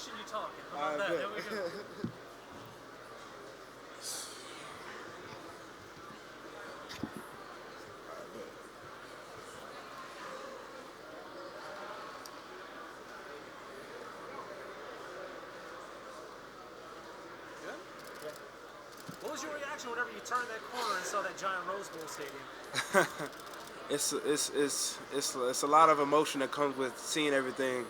watching you talking. How All about right, that? good. There we go. Good? What was your reaction whenever you turned that corner and saw that giant Rose Bowl stadium? It's a lot of emotion that comes with seeing everything.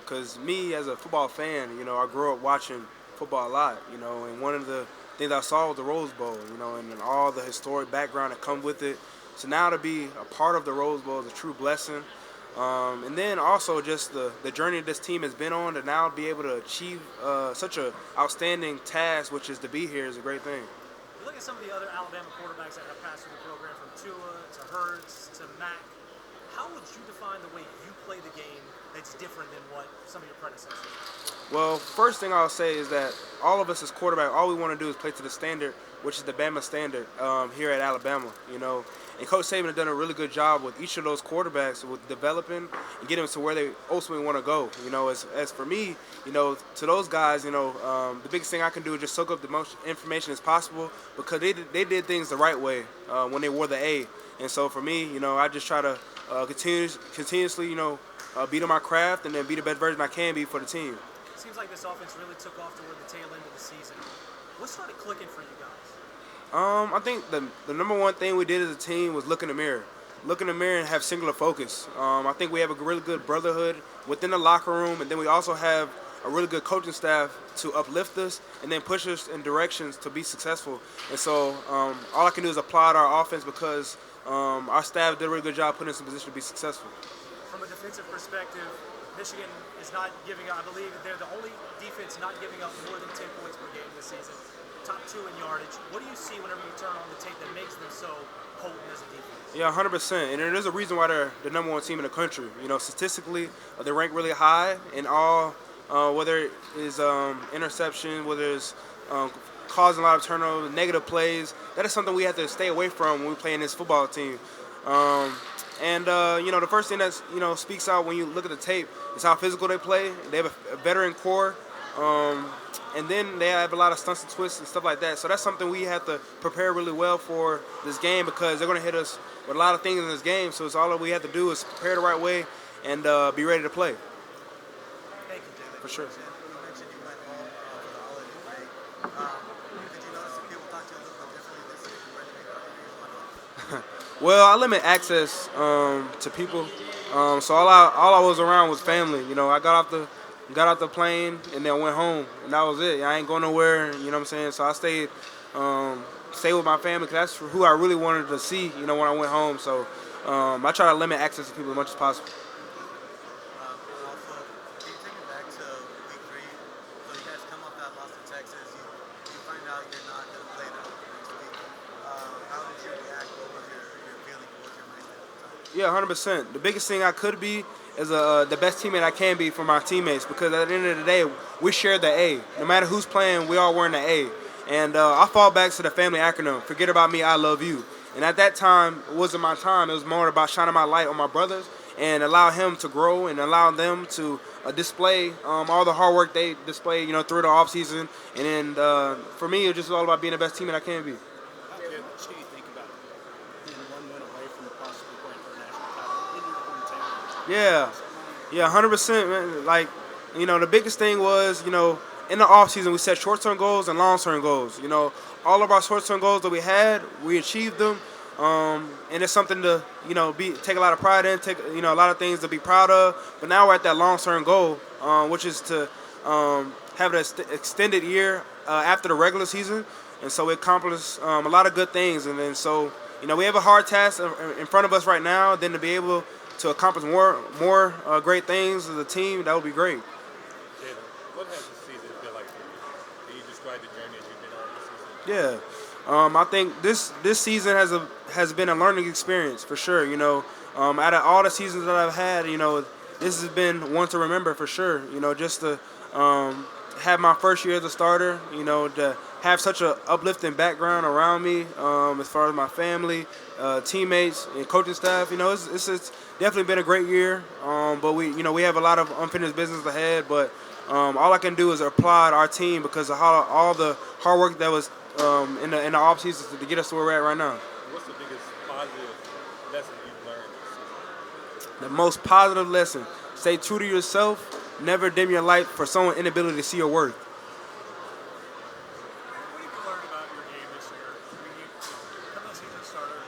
Cause me as a football fan, I grew up watching football a lot, and one of the things I saw was the Rose Bowl, and all the historic background that comes with it. So now to be a part of the Rose Bowl is a true blessing. And then also just the journey this team has been on to now be able to achieve such a outstanding task, which is to be here, is a great thing. You look at some of the other Alabama quarterbacks that have passed through the program, from Tua to Hurts to Mack. How would you define the way you play the game that's different than what some of your predecessors did? Well, first thing I'll say is that all of us as quarterback, all we want to do is play to the standard, which is the Bama standard here at Alabama. And Coach Saban has done a really good job with each of those quarterbacks with developing and getting them to where they ultimately want to go. As for me, to those guys, the biggest thing I can do is just soak up the most information as possible because they did things the right way when they wore the A. And so for me, I just try to continuously, beat on my craft and then be the best version I can be for the team. Seems like this offense really took off toward the tail end of the season. What started clicking for you guys? I think the number one thing we did as a team was look in the mirror. Look in the mirror and have singular focus. I think we have a really good brotherhood within the locker room, and then we also have a really good coaching staff to uplift us and then push us in directions to be successful. And so all I can do is applaud our offense because our staff did a really good job putting us in position to be successful. From a defensive perspective, Michigan is not giving up. I believe that they're the only defense not giving up more than 10 points per game this season. Top 2 in yardage. What do you see whenever you turn on the tape that makes them so potent as a defense? Yeah, 100%. And there's a reason why they're the number one team in the country. Statistically, they rank really high in all, whether it is interception, whether it's causing a lot of turnovers, negative plays. That is something we have to stay away from when we play in this football team. The first thing that speaks out when you look at the tape is how physical they play. They have a veteran core, and then they have a lot of stunts and twists and stuff like that. So that's something we have to prepare really well for this game because they're going to hit us with a lot of things in this game. So it's all that we have to do is prepare the right way and be ready to play. Thank you, Jalen. For sure. You mentioned you went home for the holiday break. Did you notice that people talk to you a little bit differently this year compared to maybe other years? Why not? Well, I limit access to people, so all I was around was family. I got off the plane and then went home, and that was it. I ain't going nowhere. You know what I'm saying? So I stayed with my family because that's who I really wanted to see. When I went home. So I try to limit access to people as much as possible. Also, can you take it back to week 3? So you guys come off that loss to Texas. You find out you're not going to play the next week. How did you react? What was your feeling? What was your mindset at the time? Yeah, 100%. The biggest thing I could be is the best teammate I can be for my teammates because at the end of the day, we share the A. No matter who's playing, we all wearing the A. And I fall back to the family acronym, forget about me, I love you. And at that time, it wasn't my time. It was more about shining my light on my brothers and allow him to grow and allow them to display all the hard work they display, through the offseason. And then for me, it's just all about being the best teammate I can be. How much do you think about being 1 win away from possibly playing for a national title in your hometown? Yeah, 100%, man. Like, the biggest thing was, in the offseason, we set short-term goals and long-term goals. All of our short-term goals that we had, we achieved them. And it's something to, take a lot of pride in, take, a lot of things to be proud of. But now we're at that long-term goal, which is to have an extended year after the regular season. And so we accomplished a lot of good things. And then so, we have a hard task in front of us right now. Then to be able to accomplish more great things as a team, that would be great. Jalen, what has the season been like for you? Can you describe the journey that you've been on this season? Yeah, I think this season has been a learning experience for sure. Out of all the seasons that I've had, this has been one to remember for sure. Just to have my first year as a starter, to have such a uplifting background around me, as far as my family, teammates, and coaching staff. It's definitely been a great year. But we have a lot of unfinished business ahead. But all I can do is applaud our team because of all the hard work that was in the off season to get us to where we're at right now. What's the biggest positive lesson you've learned this season? The most positive lesson: stay true to yourself. Never dim your light for someone's inability to see your worth. What have you learned about your game this year? I mean, you come to the season starter,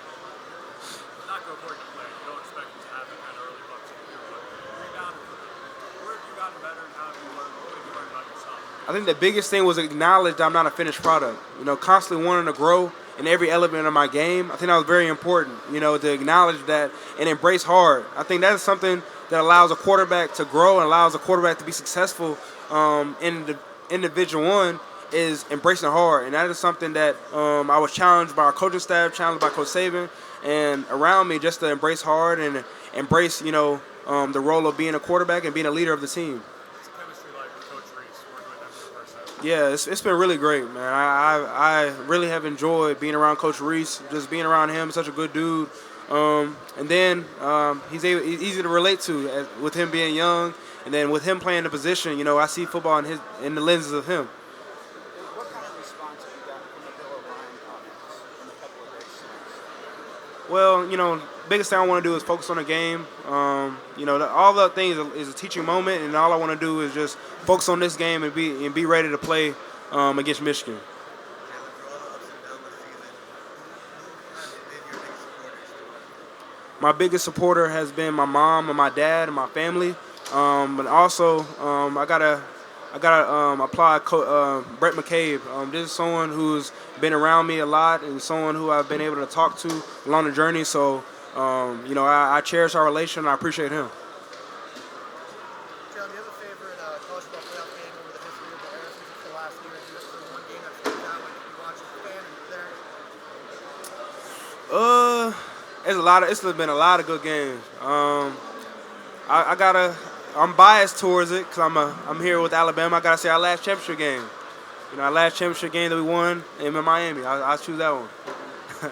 not go according to plan. You don't expect to have the kind of early bucks you do, but rebounding. Where have you gotten better, and how have you learned? What have you learned about yourself? I think the biggest thing was acknowledge that I'm not a finished product. Constantly wanting to grow in every element of my game. I think that was very important, to acknowledge that and embrace hard. I think that is something that allows a quarterback to grow and allows a quarterback to be successful in Division I is embracing hard. And that is something that I was challenged by our coaching staff, challenged by Coach Saban, and around me just to embrace hard and embrace, the role of being a quarterback and being a leader of the team. What's the chemistry like with Coach Reese, working with him for the first time? Yeah, it's been really great, man. I really have enjoyed being around Coach Reese, just being around him, such a good dude. And then he's easy to relate to with him being young, and then with him playing the position, I see football in the lenses of him. What kind of response have you gotten from the Bill O'Brien comments in a couple of days since? Well, biggest thing I want to do is focus on the game. All the things is a teaching moment, and all I want to do is just focus on this game and be ready to play against Michigan. Jalen, through all the ups and downs this season, who has been your biggest supporters? My biggest supporter has been my mom and my dad and my family. But also, I gotta applaud Brett McCabe. This is someone who's been around me a lot and someone who I've been able to talk to along the journey. So, I cherish our relation and I appreciate him. Jalen, do you have a favorite college football playoff game over the history of the era since it's the last year? Do you have one game that stands out when you watch as a fan and you're there? It's been a lot of good games. I'm biased towards it because I'm here with Alabama. I gotta say our last championship game. Our last championship game that we won in Miami. I'll choose that one. I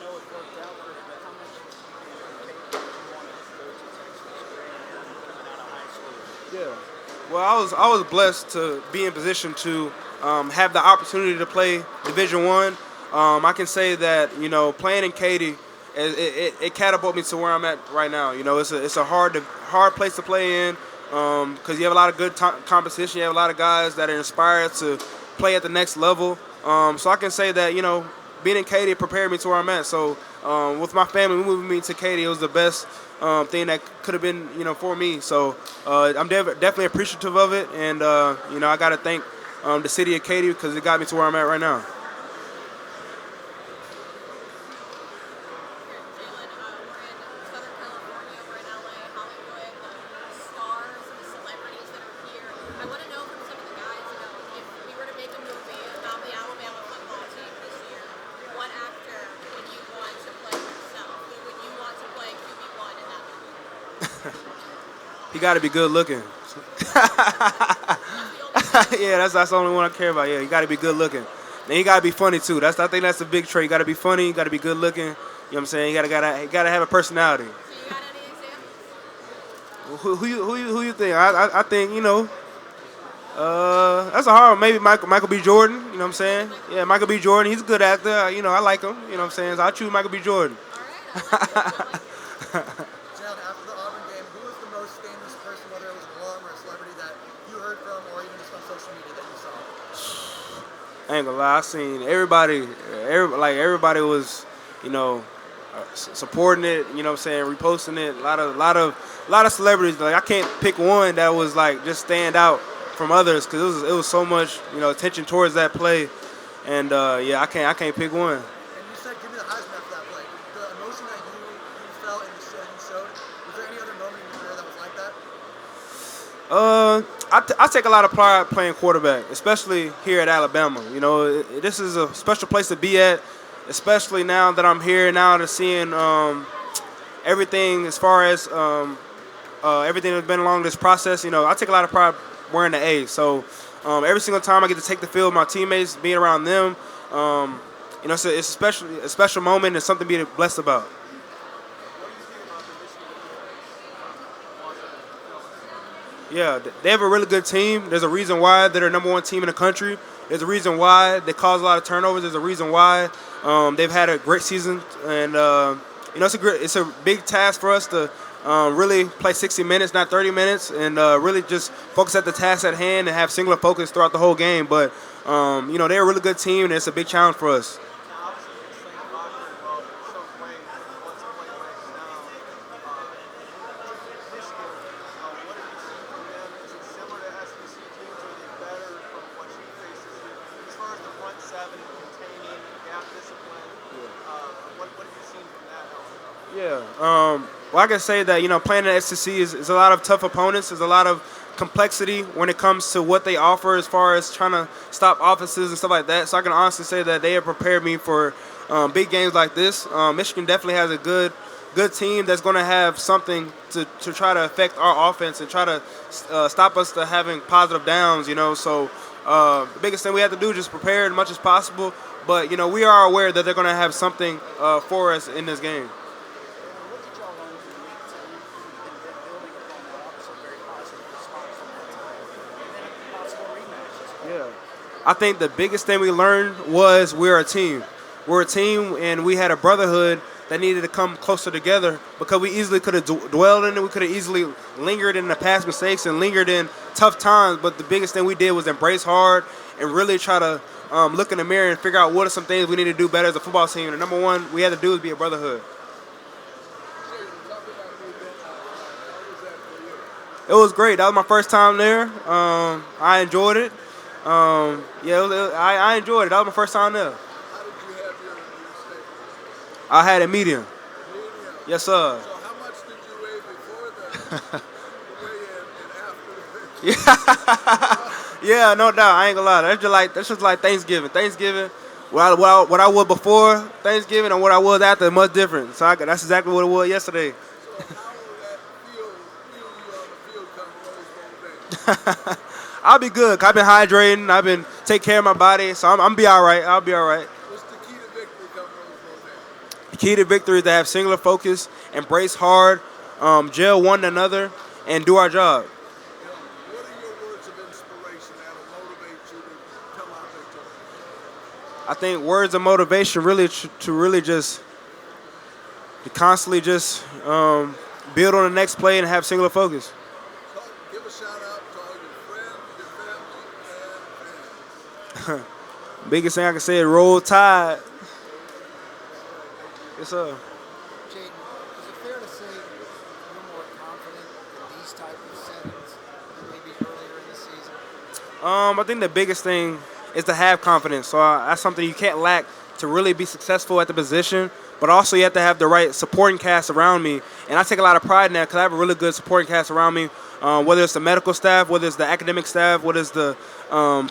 know it worked out, but how much do you want to go to Texas coming out of high school? Yeah. Well, I was blessed to be in position to have the opportunity to play Division I. I can say that playing in Katy, it catapulted me to where I'm at right now. It's a hard place to play in because you have a lot of good competition. You have a lot of guys that are inspired to play at the next level. So I can say that being in Katy prepared me to where I'm at. So with my family moving me to Katy, it was the best thing that could have been for me. So I'm definitely appreciative of it, and I got to thank the city of Katy because it got me to where I'm at right now. Jalen, we're in Southern California, we're in LA, Hollywood, the stars and the celebrities that are here. I want to know from some of the guys, if we were to make a movie about the Alabama football team this year, what actor would you want to play yourself? Who would you want to play QB1 in that movie? He got to be good looking. Yeah, that's the only one I care about. Yeah, he got to be good looking. And he got to be funny too. I think that's a big trait. You got to be funny. You got to be good looking. You know what I'm saying? You gotta have a personality. So you got any examples? Who you think? I think that's a hard one. Maybe Michael B. Jordan. You know what I'm saying? Yeah, Michael B. Jordan. He's a good actor. I like him. You know what I'm saying? So I choose Michael B. Jordan. All right, I like it. Jalen, after the Auburn game, who was the most famous person, whether it was an alum or a celebrity that you heard from or even just on social media that you saw? I ain't gonna lie. I seen everybody was, supporting it. You know what I'm saying? Reposting it. A lot of celebrities. Like I can't pick one that was like just stand out from others because it was so much attention towards that play, and I can't pick one. And you said, give me the Heisman after that play. The emotion that you felt and you showed, was there any other moment in your career that was like that? I take a lot of pride playing quarterback, especially here at Alabama. This is a special place to be at, especially now that I'm here, now to seeing everything as far as everything that's been along this process. I take a lot of pride wearing the A. So Every single time I get to take the field with my teammates, being around them, it's a special moment and something to be blessed about. Yeah, they have a really good team. There's a reason why they're the #1 team in the country. There's a reason why they cause a lot of turnovers. There's a reason why they've had a great season, and it's a big task for us to really play 60 minutes, not 30 minutes, and really just focus at the task at hand and have singular focus throughout the whole game. But they're a really good team, and it's a big challenge for us. Yeah. Well, I can say that, playing at SEC is a lot of tough opponents. There's a lot of complexity when it comes to what they offer as far as trying to stop offenses and stuff like that. So I can honestly say that they have prepared me for big games like this. Michigan definitely has a good team that's going to have something to try to affect our offense and try to stop us to having positive downs, So the biggest thing we have to do is just prepare as much as possible. But, we are aware that they're going to have something for us in this game. What did y'all learn from week 2 and then building upon that? Obviously, very positive response from that time. And then a possible rematch as well. Yeah. I think the biggest thing we learned was we're a team. We're a team, and we had a brotherhood that needed to come closer together because we easily could have dwelled in it. We could have easily lingered in the past mistakes and lingered in tough times. But the biggest thing we did was embrace hard and really try to look in the mirror and figure out what are some things we need to do better as a football team. And the #1 we had to do is be a brotherhood. It was great. That was my first time there. I enjoyed it. I enjoyed it. That was my first time there. How did you have your steak? I had a medium. Medium. Yes, sir. So how much did you weigh before the weigh-in and after the Yeah, no doubt. I ain't gonna lie. That's just like Thanksgiving. Thanksgiving, what I was before Thanksgiving and what I was after, much different. So that's exactly what it was yesterday. So how will that feel you on the field come Rose Bowl day? I'll be good. 'Cause I've been hydrating. I've been taking care of my body, so I'm be all right. I'll be all right. What's the key to victory come Rose Bowl day? The key to victory is to have singular focus, embrace hard, gel one another, and do our job. What are your words of inspiration that will motivate you to come out victorious? I think words of motivation really to constantly just build on the next play and have singular focus. So give a shout out to all your friends, your family, and fans. Biggest thing I can say is roll tide. Yes, sir. Jaden, is it fair to say you're more confident in these type of settings than maybe earlier in the season? I think the biggest thing is to have confidence. So that's something you can't lack to really be successful at the position. But also you have to have the right supporting cast around me. And I take a lot of pride in that because I have a really good supporting cast around me, whether it's the medical staff, whether it's the academic staff, whether it's the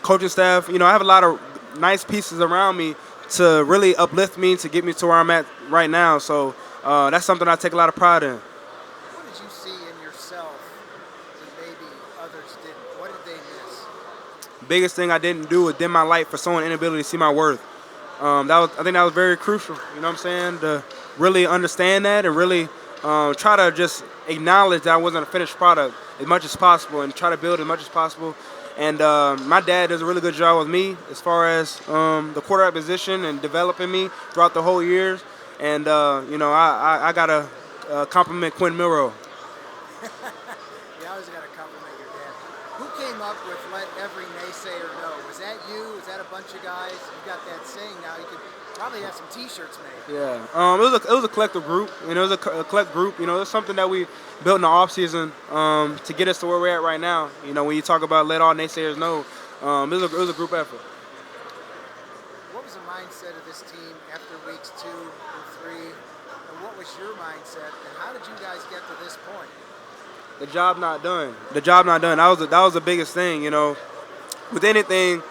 coaching staff. I have a lot of nice pieces around me to really uplift me, to get me to where I'm at right now. So that's something I take a lot of pride in. What did you see in yourself that maybe others didn't? What did they miss? Biggest thing I didn't do was dim my light for someone's inability to see my worth. I think that was very crucial, you know what I'm saying, to really understand that and really try to just acknowledge that I wasn't a finished product as much as possible and try to build as much as possible. And my dad does a really good job with me as far as the quarterback position and developing me throughout the whole years. And, I got to compliment Quinn Milroe. You always got to compliment your dad. Who came up with "let every naysayer know"? Was that you? Was that a bunch of guys? You got that saying now. You could probably have some T-shirts made. Yeah, it was a collective group. It was a collect group. It's something that we built in the off season to get us to where we're at right now. When you talk about let all naysayers know, it was a group effort. What was the mindset of this team after weeks 2 and 3? And what was your mindset? And how did you guys get to this point? The job not done. The job not done. That was the biggest thing. With anything,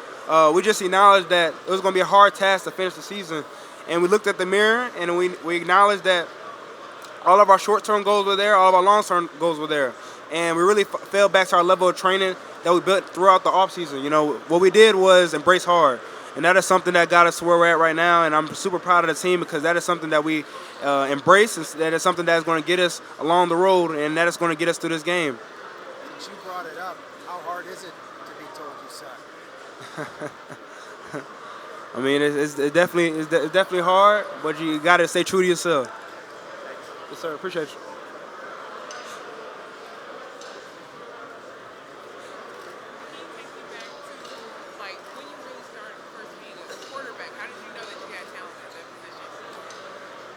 we just acknowledged that it was going to be a hard task to finish the season, and we looked at the mirror and we acknowledged that all of our short-term goals were there, all of our long-term goals were there, and we really fell back to our level of training that we built throughout the offseason. You know, what we did was embrace hard. And that is something that got us to where we're at right now. And I'm super proud of the team because that is something that we embrace. And that is something that is going to get us along the road. And that is going to get us through this game. Since you brought it up, how hard is it to be told you suck? I mean, it's definitely hard, but you got to stay true to yourself. Yes, sir. Appreciate you.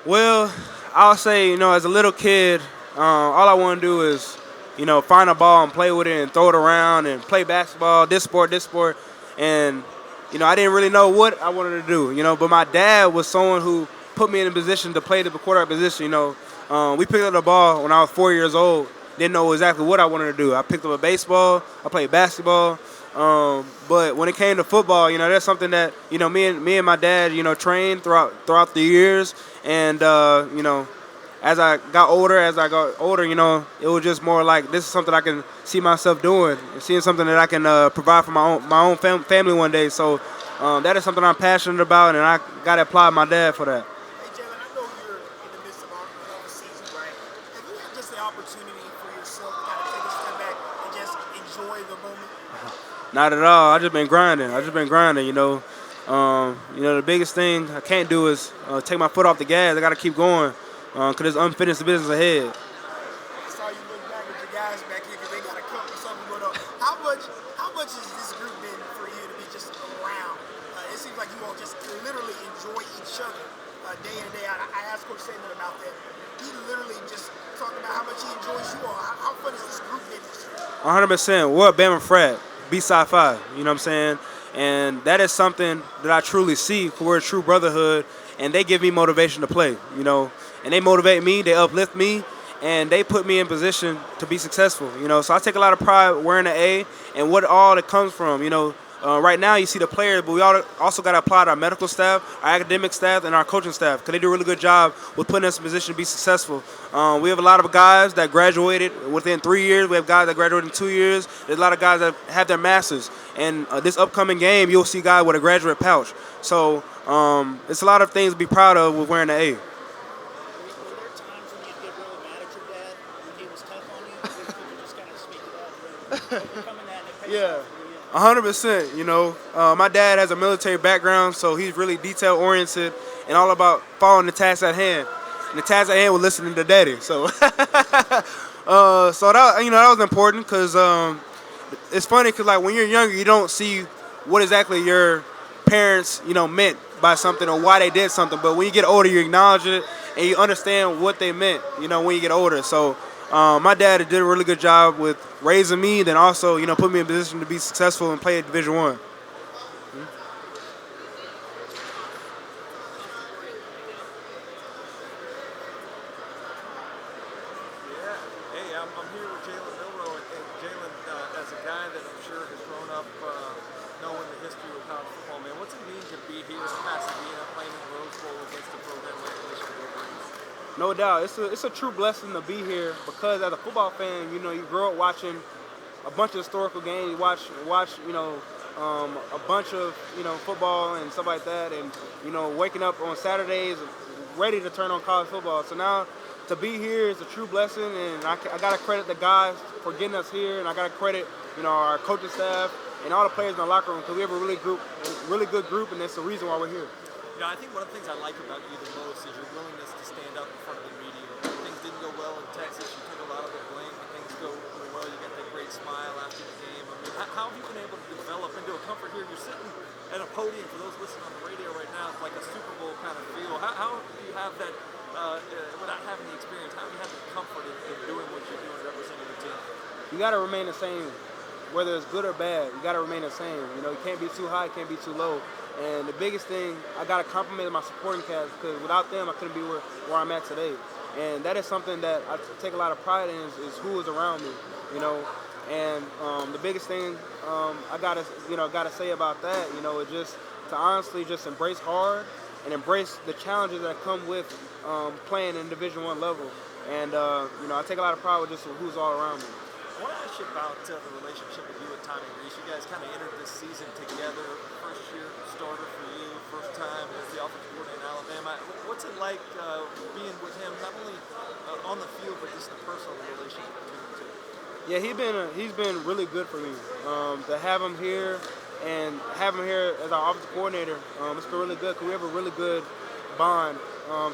Well, I'll say, you know, as a little kid, all I want to do is, you know, find a ball and play with it and throw it around and play basketball, this sport. And, you know, I didn't really know what I wanted to do, you know, but my dad was someone who put me in a position to play the quarterback position, you know. We picked up the ball when I was 4 years old, didn't know exactly what I wanted to do. I picked up a baseball, I played basketball, but when it came to football, you know, that's something that, you know, me and my dad, you know, trained throughout the years. And, you know, as I got older, you know, it was just more like this is something I can see myself doing, and seeing something that I can provide for my own family one day. So that is something I'm passionate about, and I got to applaud my dad for that. Hey, Jalen, I know you're in the midst of a season, right? Have you had just the opportunity for yourself to kind of take a step back and just enjoy the moment? Not at all. I just been grinding. You know. You know, the biggest thing I can't do is take my foot off the gas. I got to keep going because there's unfinished business ahead. I saw you look back at your guys back here because they got a cup or something going on. How much has this group been for you to be just around? It seems like you all just literally enjoy each other day in and day out. I asked Coach Saban about that. He literally just talked about how much he enjoys you all. How fun has this group been this year? 100%. We're a Bama frat, B-Side 5. You know what I'm saying? And that is something that I truly see. We're a true brotherhood, and they give me motivation to play, you know. And they motivate me, they uplift me, and they put me in position to be successful, you know. So I take a lot of pride wearing the A and what all that comes from, you know. Right now you see the players, but we also got to apply to our medical staff, our academic staff, and our coaching staff because they do a really good job with putting us in position to be successful. We have a lot of guys that graduated within 3 years. We have guys that graduated in 2 years. There's a lot of guys that have their masters. And this upcoming game, you'll see guys with a graduate pouch. So it's a lot of things to be proud of with wearing the A. Were there times when you'd get really mad at your dad when he was tough on you? Or could you just kind of speak it up and overcoming that and it pays off for you? 100%. You know, my dad has a military background, so he's really detail oriented and all about following the task at hand. And the task at hand was listening to daddy. So, so that, you know, that was important because it's funny because like when you're younger, you don't see what exactly your parents, you know, meant by something or why they did something. But when you get older, you acknowledge it and you understand what they meant, you know, when you get older. So my dad did a really good job with raising me, then also, you know, put me in a position to be successful and play at Division I. Hey, I'm here with Jalen Milroe, and Jalen, as a guy that I'm sure has grown up knowing the history of college football, man, what's it mean to be here in Pasadena playing in the Rose Bowl against a program like Michigan Wolverines? No doubt, it's a true blessing to be here because as a football fan, you know, you grow up watching a bunch of historical games, you watch you know, a bunch of, you know, football and stuff like that, and you know, waking up on Saturdays ready to turn on college football. So now to be here is a true blessing, and I gotta credit the guys for getting us here, and I gotta credit, you know, our coaching staff and all the players in the locker room because we have a really good group, and that's the reason why we're here. You know, I think one of the things I like about you the most is your willingness to stand up in front of the media. When things didn't go well in Texas, you took a lot of the blame. When things go well, you got that great smile after the game. I mean, how have you been able to develop into a comfort here? You're sitting at a podium, for those listening on the radio right now, it's like a Super Bowl kind of feel. How do you have that, without having the experience, how do you have the comfort in doing what you're doing, representing the team? You got to remain the same, whether it's good or bad. You got to remain the same. You know, you can't be too high, can't be too low. And the biggest thing, I got to compliment my supporting cast because without them, I couldn't be where I'm at today. And that is something that I take a lot of pride in is who is around me, you know. And the biggest thing I gotta say about that, you know, is just to honestly just embrace hard and embrace the challenges that come with playing in Division I level. And you know, I take a lot of pride with just who's all around me. I want to ask you about the relationship with you and Tommy Reese. You guys kind of entered this season together. First year starter for you, first time as the offensive coordinator in Alabama. What's it like being with him, not only on the field, but just the personal relationship between the two? Yeah, he's been really good for me. To have him here and have him here as our offensive coordinator, it's been really good because we have a really good bond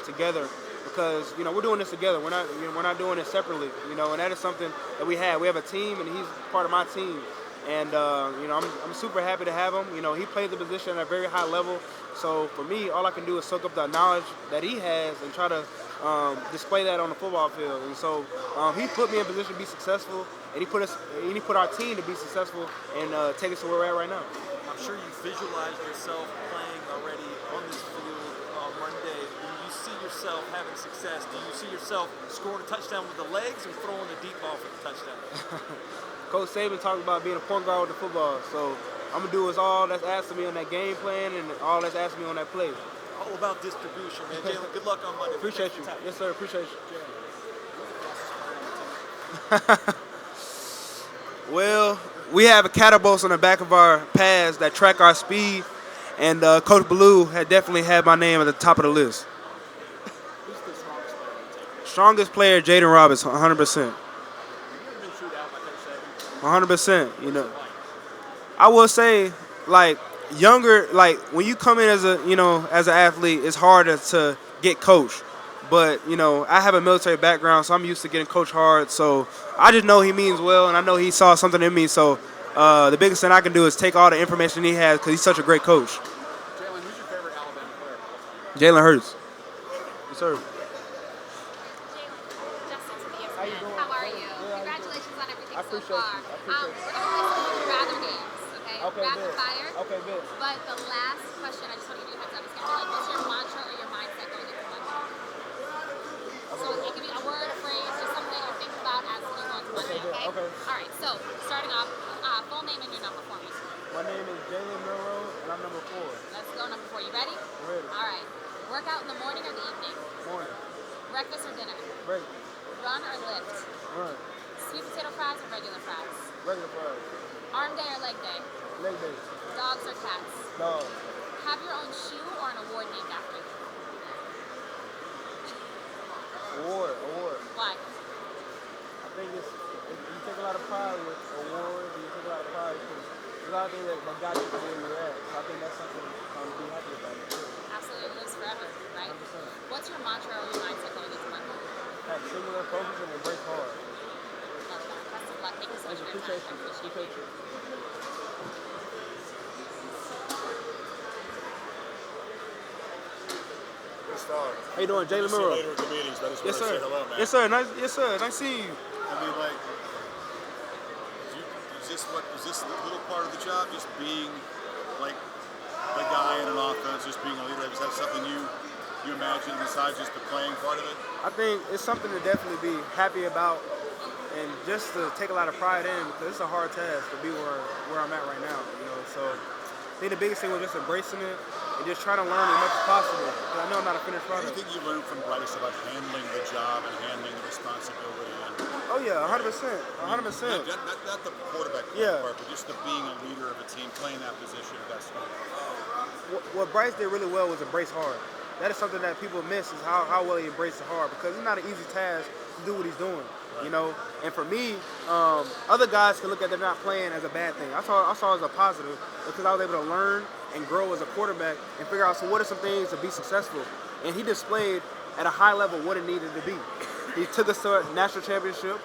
together. Because we're doing this together. We're not doing it separately. And that is something that we have. We have a team, and he's part of my team. And I'm super happy to have him. He plays the position at a very high level. So for me, all I can do is soak up the knowledge that he has and try to display that on the football field. And so he put me in position to be successful, and he put our team to be successful and take us to where we're at right now. I'm sure you visualize yourself playing already on this field on Monday. When you see yourself having success, do you see yourself scoring a touchdown with the legs or throwing the deep ball for the touchdown? Coach Saban talked about being a point guard with the football, so I'm going to do all that's asked of me on that game plan and all that's asked of me on that play. All about distribution, man. Jalen, good luck on Monday. Appreciate you. Yes, sir. Appreciate you. Well, we have a catapults on the back of our pads that track our speed, and Coach Blue had definitely had my name at the top of the list. Who's the strongest player on the team? Strongest player, Jaden Roberts, 100%. Have you ever been chewed out by Coach Saban? 100%. I will say, younger, when you come in as as an athlete, it's harder to get coached. But I have a military background, so I'm used to getting coached hard. So I just know he means well, and I know he saw something in me. So the biggest thing I can do is take all the information he has because he's such a great coach. Jalen, who's your favorite Alabama player of all time? Jalen Hurts. Yes, sir. Justin to the ESPN. How are you? Congratulations on everything so appreciate far. you. I appreciate We're going to play some of your rather games, okay? Okay, Rapid good. fire. Okay, good. But the last question, I just want to give you a heads up, is going to be what's your mantra or your mindset going into Monday? So it can be a word, a phrase, just something that you think about as you go into Monday, okay? Okay. All right, so starting off, full name and your number for me. My name is Jalen Milroe, and I'm number 4. Let's go number 4. You ready? Ready. All right. Workout in the morning or the evening? Morning. Breakfast or dinner? Break. Run or lift? Run. Sweet potato fries or regular fries? Regular fries. Arm day or leg day? Leg day. Dogs or cats? Dog. Have your own shoe or an award named after you? Award. Why? I think you take a lot of pride with awards, and you take a lot of pride because there's a lot of things that got you to where you're at. So I think that's something to be happy about. Absolutely, it lives forever, right? 100%. What's your mantra or your mindset going into Monday? Have singular focus and embrace hard. Love that. Best of luck. Thank you so much for your Appreciate time. you. I appreciate Appreciate you. you. How you doing, Jalen Milroe? Later at the meetings, but I just Yes, want to sir. say hello, man. Yes, sir. Nice seeing you. I mean, is this a little part of the job, just being like the guy in an offense, just being a leader? Is that something you imagine besides just the playing part of it? I think it's something to definitely be happy about and just to take a lot of pride in because it's a hard task to be where I'm at right now. So I think the biggest thing was just embracing it and just trying to learn as much as possible. Because I know I'm not a finished product. What do you think you learned from Bryce about handling the job and handling the responsibility? Oh yeah, 100%, 100%. Not the quarterback part, but just the being a leader of a team, playing that position of that stuff. What Bryce did really well was embrace hard. That is something that people miss is how well he embraced the hard because it's not an easy task to do what he's doing. Right. And for me, other guys can look at them not playing as a bad thing. I saw it as a positive because I was able to learn and grow as a quarterback and figure out, so what are some things to be successful? And he displayed at a high level what it needed to be. He took us to a national championship.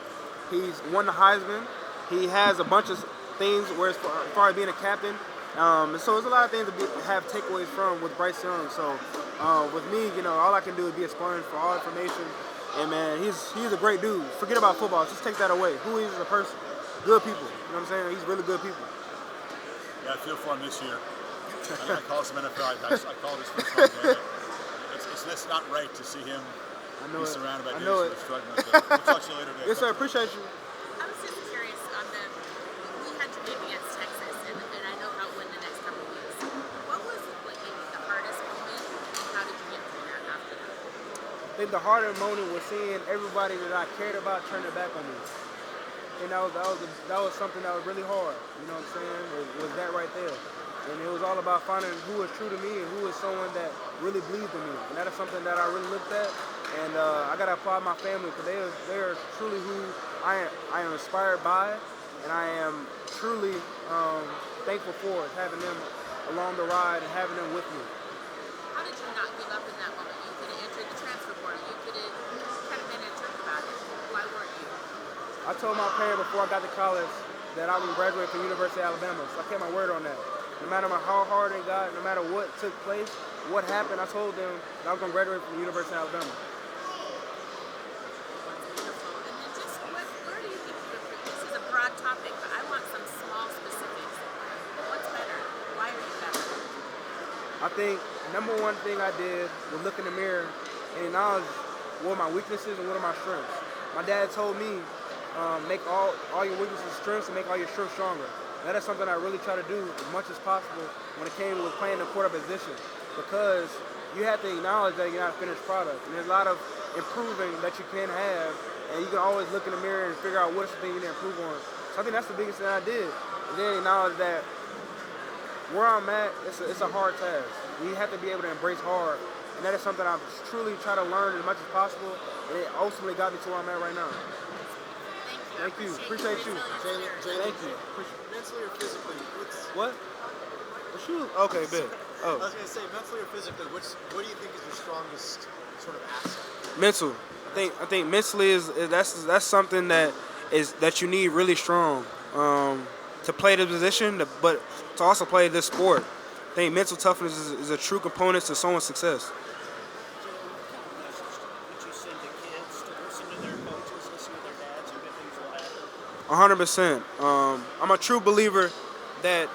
He's won the Heisman. He has a bunch of things where as far as being a captain. And so there's a lot of things to have takeaways from with Bryce Young. So with me, all I can do is be a sponge for all information. And man, he's a great dude. Forget about football. Just take that away. Who he is as a person. Good people. You know what I'm saying? He's really good people. Yeah, I feel for him this year. I call some NFL. I call this first time. It's not right to see him be surrounded by dudes who are struggling with it. We'll talk to you later, Dave. Yes, sir. Appreciate you. I was just curious on we had your game against Texas, and I know how it went the next couple of weeks. What was maybe the hardest moment, and how did you get through there after that? I think the harder moment was seeing everybody that I cared about turn their back on me. and that was something that was really hard. You know what I'm saying? Was that right there. And it was all about finding who was true to me and who was someone that really believed in me. And that is something that I really looked at. And I got to applaud my family because they are truly who I am inspired by. And I am truly thankful for it, having them along the ride and having them with me. How did you not give up in that moment? You could have entered the transfer portal. You could have kind of been a jerk about it. Why weren't you? I told my parents before I got to college that I would graduate from University of Alabama. So I kept my word on that. No matter how hard it got, no matter what took place, what happened, I told them that I was going to graduate from the University of Alabama. Beautiful. And then just where do you think you improve? This is a broad topic, but I want some small specifics. What's better? Why are you better? I think number one thing I did was look in the mirror and acknowledge what are my weaknesses and what are my strengths. My dad told me, make all your weaknesses strengths and make all your strengths stronger. That is something I really try to do as much as possible when it came to playing the quarterback position, because you have to acknowledge that you're not a finished product. And there's a lot of improving that you can have, and you can always look in the mirror and figure out what's the thing you need to improve on. So I think that's the biggest thing I did. And then acknowledge that where I'm at, it's a hard task. You have to be able to embrace hard. And that is something I've truly tried to learn as much as possible, and it ultimately got me to where I'm at right now. Thank you. Appreciate you. Jalen, Thank you. mentally or physically, What? The shoes? Okay, bet. I was gonna say mentally or physically, what do you think is your strongest sort of asset? Mental. I think mentally that's something that you need really strong to play the position, but to also play this sport. I think mental toughness is a true component to someone's success. Would you send the kids to listen to their coaches, listen to their dads, and good things will happen? 100%. I'm a true believer that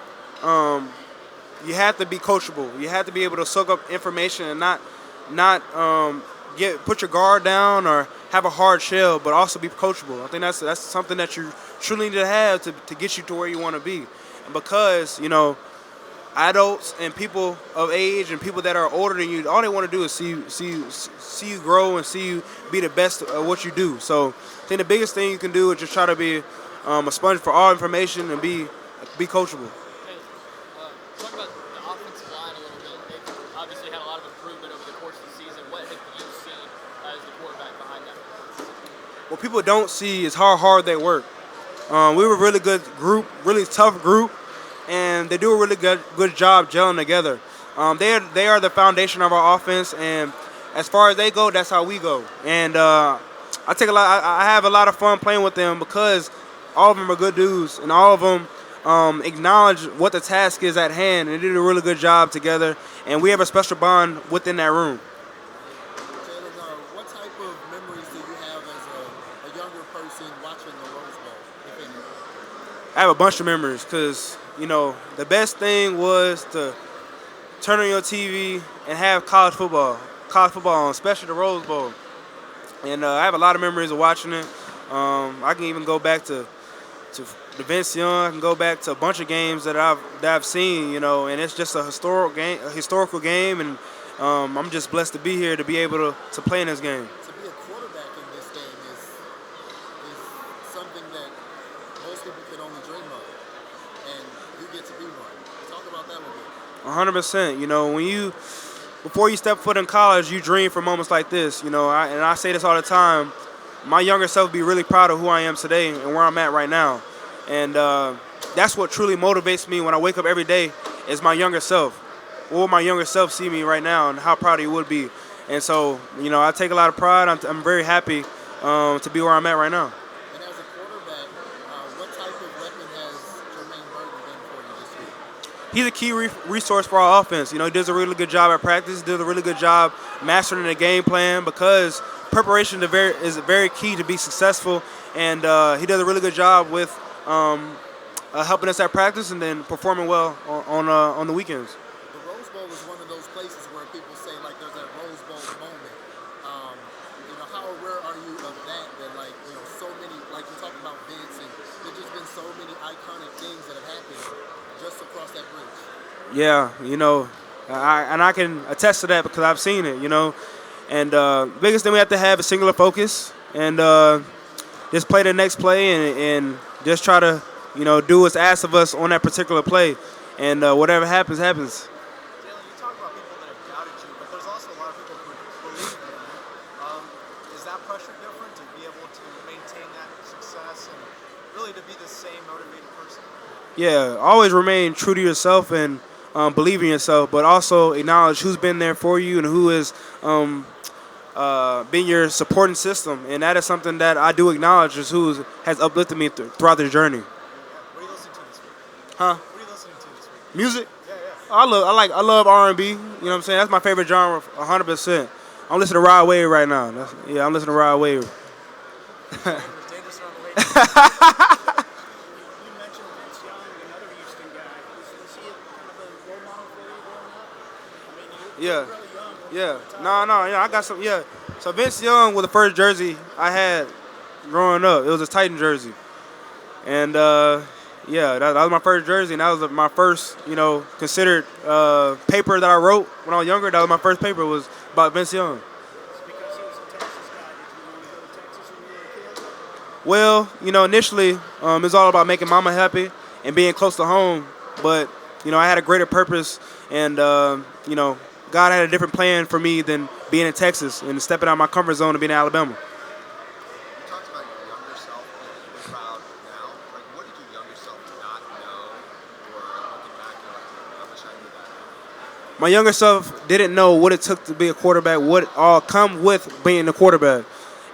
you have to be coachable. You have to be able to soak up information and not put your guard down or have a hard shell, but also be coachable. I think that's something that you truly need to have to get you to where you want to be. And because adults and people of age and people that are older than you, all they want to do is see you grow and see you be the best at what you do. So I think the biggest thing you can do is just try to be a sponge for all information and be coachable. Hey, talk about the offensive line a little bit. They've obviously had a lot of improvement over the course of the season. What have you seen as the quarterback behind that? What people don't see is how hard they work. We were a really good group, really tough group, and they do a really good job gelling together. They are the foundation of our offense, and as far as they go, that's how we go. And I have a lot of fun playing with them because all of them are good dudes, and all of them acknowledge what the task is at hand, and they did a really good job together. And we have a special bond within that room. Jalen, what type of memories do you have as a younger person watching the Rose Bowl, if any? I have a bunch of memories because, the best thing was to turn on your TV and have college football on, especially the Rose Bowl. And I have a lot of memories of watching it. I can even go back to the Vince Young. I can go back to a bunch of games that I've seen, and it's just a historical game, and I'm just blessed to be here to be able to play in this game. To be a quarterback in this game is something that most people can only dream of, and you get to be one. Talk about that a little bit. 100%. Before you step foot in college, you dream for moments like this. And I say this all the time. My younger self would be really proud of who I am today and where I'm at right now. And that's what truly motivates me when I wake up every day is my younger self. What will my younger self see me right now and how proud he would be? And so, I take a lot of pride. I'm very happy to be where I'm at right now. And as a quarterback, what type of weapon has Jermaine Burton been for you this year? He's a key resource for our offense. He does a really good job at practice, does a really good job mastering the game plan because preparation is very key to be successful. And he does a really good job with helping us at practice and then performing well on the weekends. The Rose Bowl is one of those places where people say, like, there's that Rose Bowl moment. How aware are you of that? So many, like you talked about Vince, and there's just been so many iconic things that have happened just across that bridge. Yeah, I can attest to that because I've seen it, And the biggest thing we have to have is singular focus. And, just play the next play and just try to, do what's asked of us on that particular play. And whatever happens, happens. Jalen, you talk about people that have doubted you, but there's also a lot of people who believe in you. Is that pressure different to be able to maintain that success and really to be the same motivated person? Yeah, always remain true to yourself and believe in yourself, but also acknowledge who's been there for you and who is been your supporting system. And that is something that I do acknowledge is who has uplifted me throughout this journey. What are you listening to this week? Huh? What are you listening to this week? Music? Yeah, yeah. I love R&B. You know what I'm saying? That's my favorite genre, 100%. I'm listening to Rod Wave right now. I'm listening to Rod Wave. Dangerous around the way. You mentioned Vince Young, another Houston guy. Was he kind of a role model for you growing up? I mean, you were really young. Yeah. I got some. Yeah. So Vince Young was the first jersey I had growing up. It was a Titan jersey, and that was my first jersey, and that was my first, considered paper that I wrote when I was younger. That was my first paper, was about Vince Young. It's because he was a Texas guy. Did you want to go to Texas when you were a kid? Well, initially, it was all about making mama happy and being close to home. But, I had a greater purpose, and, God had a different plan for me than being in Texas and stepping out of my comfort zone and being in Alabama. You talked about your younger self being proud now. Like, what did your younger self not know, or looking back, you're like, I wish I knew that? My younger self didn't know what it took to be a quarterback, what all come with being a quarterback.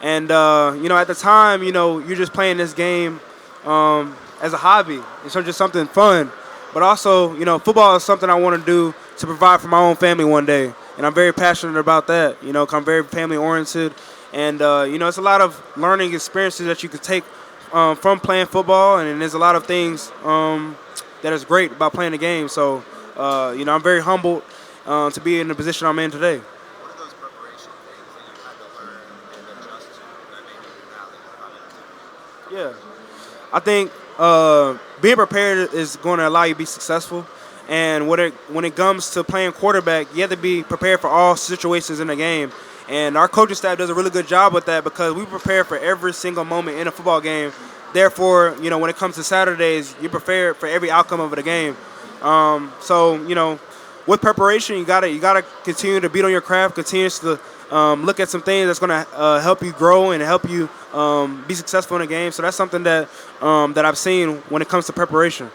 And, at the time, you're just playing this game as a hobby. It's just something fun. But also, football is something I want to do to provide for my own family one day. And I'm very passionate about that, 'cause I'm very family-oriented. And, it's a lot of learning experiences that you can take from playing football. And there's a lot of things that is great about playing the game. So, I'm very humbled to be in the position I'm in today. What are those preparation things that you had to learn and adjust to that made you rally? Yeah, I think being prepared is going to allow you to be successful. And when it comes to playing quarterback, you have to be prepared for all situations in the game. And our coaching staff does a really good job with that because we prepare for every single moment in a football game. Therefore, when it comes to Saturdays, you're prepared for every outcome of the game. With preparation, you gotta continue to beat on your craft, continue to look at some things that's gonna help you grow and help you be successful in the game. So that's something that I've seen when it comes to preparation.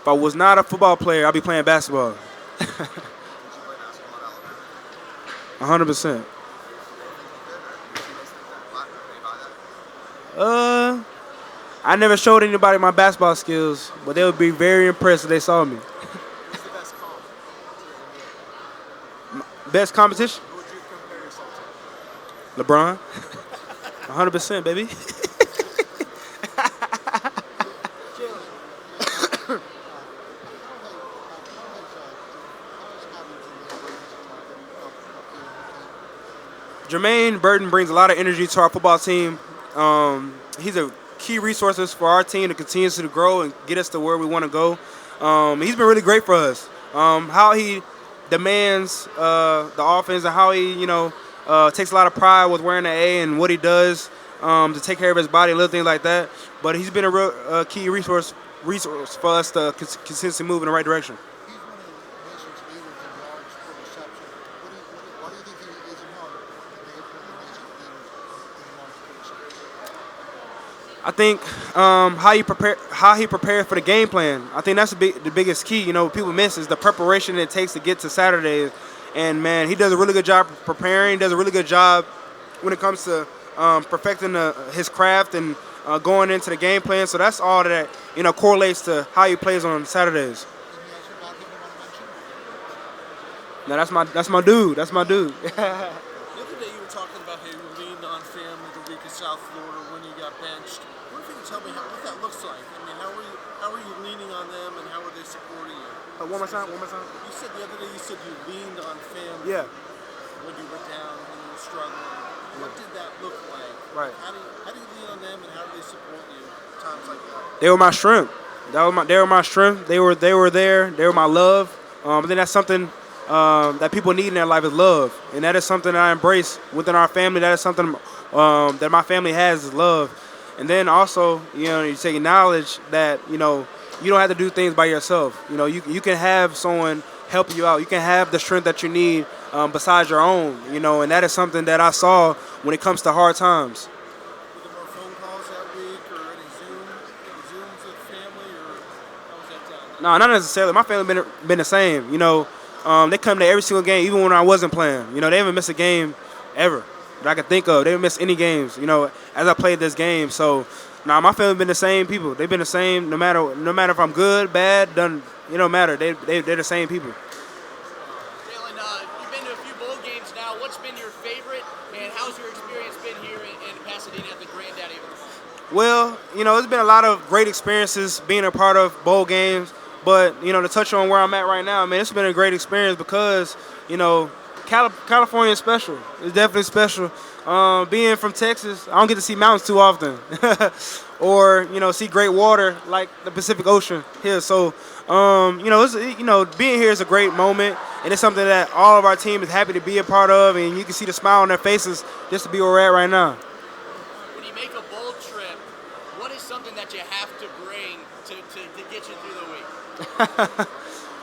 If I was not a football player, I'd be playing basketball. 100%. I never showed anybody my basketball skills, but they would be very impressed if they saw me. Who's the best comp? Best competition? Who would you compare yourself to? LeBron. 100%, baby. Jermaine Burton brings a lot of energy to our football team. He's a key resources for our team to continue to grow and get us to where we want to go. He's been really great for us. How he demands the offense and how he, takes a lot of pride with wearing the A and what he does to take care of his body and little things like that. But he's been a real key resource for us to consistently move in the right direction. He's one of the nation's leaders in yards per reception. Why do you think he is among the nation's leaders in yards per reception? I think how he prepared for the game plan. I think that's the biggest key. People miss is the preparation it takes to get to Saturdays. And man, he does a really good job preparing. Does a really good job when it comes to perfecting his craft and going into the game plan. So that's all that correlates to how he plays on Saturdays. No, that's my dude. That's my dude. The other day you were talking about how you leaned on family the week in South Florida when you got benched. What if you could tell me what that looks like? I mean, how are you leaning on them and how are they supporting you? One more time. You said the other day you leaned on family. Yeah. When you were down, when you were struggling. What did that look like? Right. How do you lean on them and how do they support you at times like that? They were my strength. They were my strength. They were there. They were my love. I think that's something that people need in their life is love, and that is something that I embrace within our family. That is something that my family has is love, and then also you take knowledge that you don't have to do things by yourself. You can have someone help you out. You can have the strength that you need besides your own. And that is something that I saw when it comes to hard times. Were there more phone calls that week or any Zooms with family, or how was that done? No, not necessarily. My family been the same. They come to every single game, even when I wasn't playing. They haven't missed a game ever that I could think of. They haven't missed any games. As I played this game. So, my family been the same people. They've been the same no matter if I'm good, bad, done. It don't matter. They're the same people. Jalen, you've been to a few bowl games now. What's been your favorite, and how's your experience been here in Pasadena at the Granddaddy of the Fall? Well, it's been a lot of great experiences being a part of bowl games. But, to touch on where I'm at right now, man, it's been a great experience because, California is special. It's definitely special. Being from Texas, I don't get to see mountains too often. Or, see great water like the Pacific Ocean here. So, being here is a great moment. And it's something that all of our team is happy to be a part of. And you can see the smile on their faces just to be where we're at right now. When you make a bowl trip, what is something that you have to bring to get you through the week?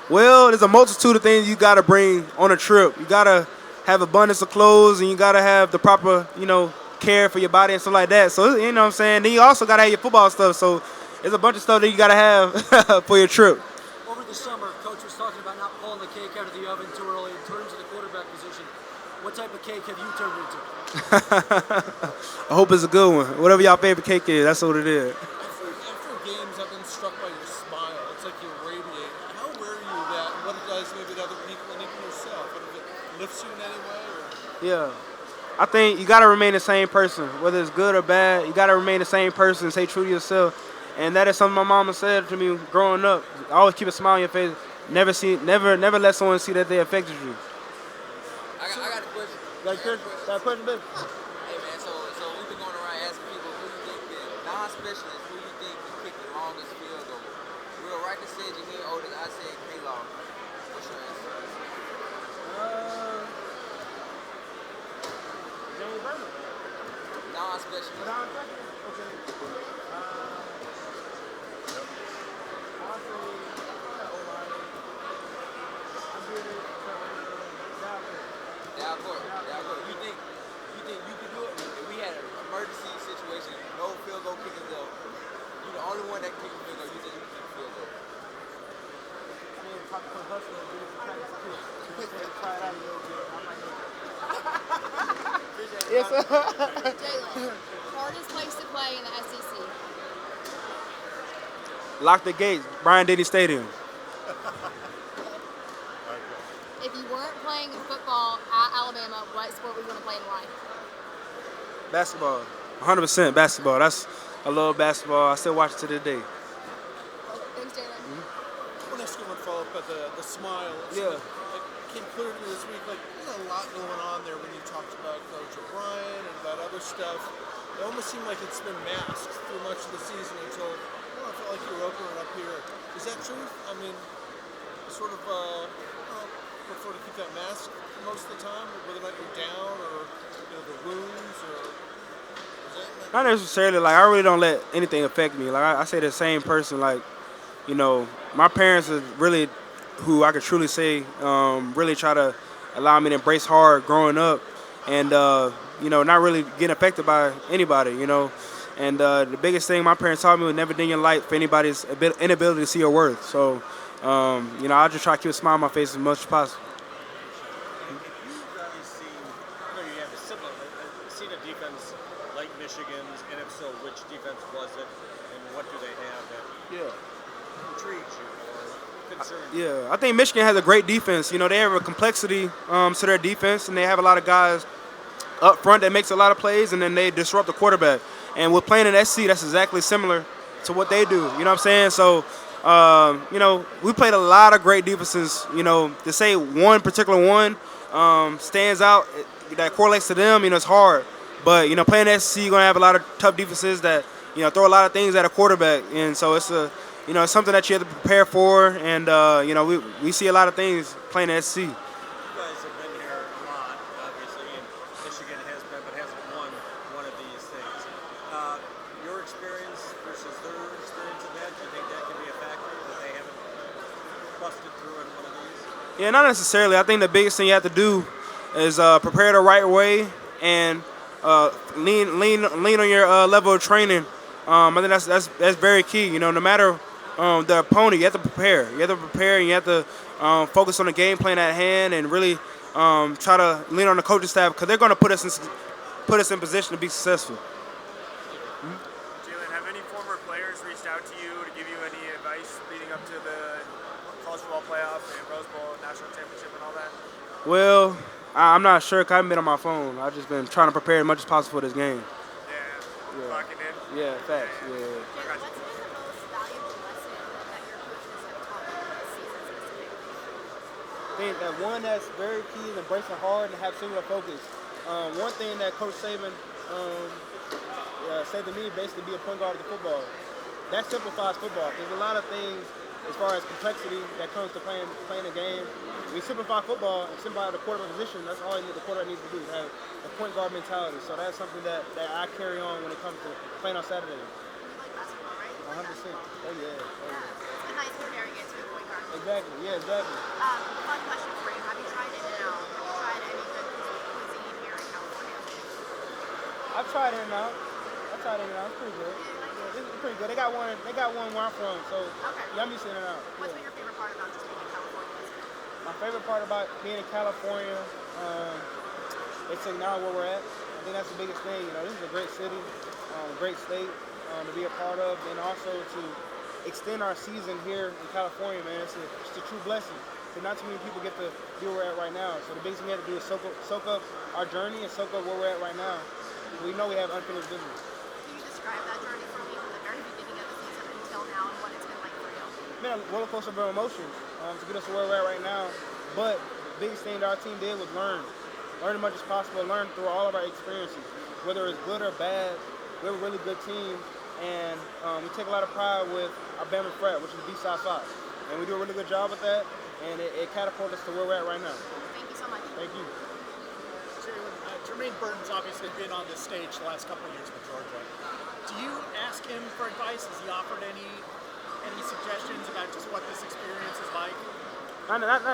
Well, there's a multitude of things you got to bring on a trip. You got to have abundance of clothes, and you got to have the proper, care for your body and stuff like that. So, what I'm saying? Then you also got to have your football stuff. So, there's a bunch of stuff that you got to have for your trip. Over the summer, Coach was talking about not pulling the cake out of the oven too early in terms of the quarterback position. What type of cake have you turned into? I hope it's a good one. Whatever y'all favorite cake is, that's what it is. After games, I've been struck by your smile. It's like you radiate. How aware are you of that? What it does maybe to other people and even yourself? What if it lifts you in any way? Or? Yeah. I think you got to remain the same person. Whether it's good or bad, you got to remain the same person and stay true to yourself. And that is something my mama said to me growing up. Always keep a smile on your face. Never let someone see that they affected you. I got a question. Got a question, baby? Hey man, so we've been going around asking people who you think non-specialist, who you think can kick the longest field goal. Real Riker said Jaheim Otis, I said K-Law. What's your answer? Non-specialist. Okay. You think you could do it? If we had an emergency situation, no field goal kickers though, you're the only one that can kick a field goal. You think you can kick a field goal? Yes, sir. Jalen, hardest place to play in the SEC. Lock the gates. Bryant-Denny Stadium. If you weren't playing football at Alabama, what sport would you want to play and why? Basketball. 100% basketball. I love basketball. I still watch it to this day. Thanks, Jalen. I want to ask you one follow-up about the smile. Yeah. It came clear to me this week, there's a lot going on there when you talked about Coach O'Brien and about other stuff. It almost seemed like it's been masked through much of the season until, I felt like you were opening it up here. Is that truth? I mean, sort of, prefer to keep that mask most of the time, whether or not you're down or, the wounds or... Not necessarily. I really don't let anything affect me. I say the same person. My parents are really who I could truly say really try to allow me to embrace hard growing up and, not really getting affected by anybody, And the biggest thing my parents taught me was never dim your light for anybody's inability to see your worth. So, I just try to keep a smile on my face as much as possible. Seen a defense like Michigan's, and if so, which defense was it, and what do they have that intrigues you or concerns you? Yeah, I think Michigan has a great defense. They have a complexity to their defense, and they have a lot of guys up front that makes a lot of plays, and then they disrupt the quarterback. And with playing in SC, that's exactly similar to what they do. You know what I'm saying? So, we played a lot of great defenses. To say one particular one stands out that correlates to them, it's hard. But, playing SC, you're going to have a lot of tough defenses that, throw a lot of things at a quarterback. And so it's something that you have to prepare for. And, we see a lot of things playing SC. busted through in one of these? Yeah, not necessarily. I think the biggest thing you have to do is prepare the right way and lean on your level of training. I think that's very key. You know, no matter the opponent, you have to prepare. You have to prepare, and you have to focus on the game plan at hand, and really try to lean on the coaching staff because they're going to put us in position to be successful. Jalen, have any former players reached out to you to give you any advice leading up to the college football playoff and Rose Bowl, national championship, and all that? Well, I'm not sure 'cause I haven't been on my phone. I've just been trying to prepare as much as possible for this game. Yeah, locking in. Yeah, facts. Yeah. Jalen, what's been the most valuable lesson that your coaches have taught you this season specifically? I think that one that's very key is embracing hard and have singular focus. One thing that Coach Saban said to me, basically be a point guard of the football. That simplifies football. There's a lot of things as far as complexity that comes to playing a game. When you simplify football and simplify the quarterback position, that's all the quarterback needs to do, have a point guard mentality. So that's something that I carry on when it comes to playing on Saturday. You like basketball, right? 100%. Oh, yeah. It's been nice comparing it to a point guard. Exactly. Yeah, exactly. Fun question for you. Have you tried In-N-Out? Have you tried any good cuisine here in California? I've tried In-N-Out. It's pretty good. Yeah, it's pretty good. They got one where I'm from, so yeah, I'm used to In-N-Out. What's been your favorite part about just being in California this year? My favorite part about being in California, it's to acknowledge where we're at. I think that's the biggest thing. You know, this is a great city, a great state to be a part of, and also to extend our season here in California, man. It's a true blessing. So not too many people get to be where we're at right now. So the biggest thing we have to do is soak up our journey and soak up where we're at right now. We know we have unfinished business. Can you describe that journey for me from the very beginning of the season until now and what it's been like for you? Been a roller coaster of emotions to get us to where we're at right now. But the biggest thing that our team did was learn as much as possible, learn through all of our experiences, whether it's good or bad. We have a really good team, and we take a lot of pride with our Bama Frat, which is B-Side Fox, and we do a really good job with that, and it catapults us to where we're at right now. Thank you so much. Thank you. Jermaine Burton's obviously been on this stage the last couple of years with Georgia. Do you ask him for advice? Has he offered any suggestions about just what this experience is like?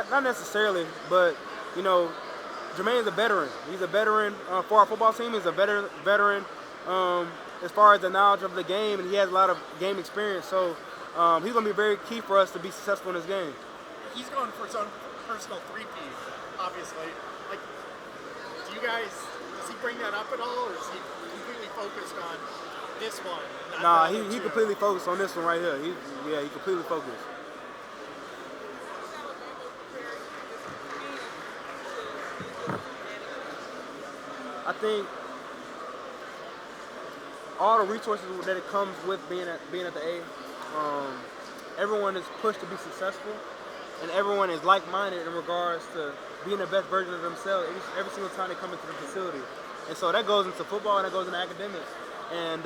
Not necessarily, but you know, Jermaine's a veteran. He's a veteran for our football team. He's a veteran as far as the knowledge of the game, and he has a lot of game experience. So he's going to be very key for us to be successful in this game. He's going for his own personal three-peat, obviously. Like, does he bring that up at all, or is he completely focused on this one? Nah, he completely focused on this one right here. He completely focused. I think all the resources that it comes with being at the A, everyone is pushed to be successful, and everyone is like-minded in regards to being the best version of themselves every single time they come into the facility. And so that goes into football and that goes into academics. And,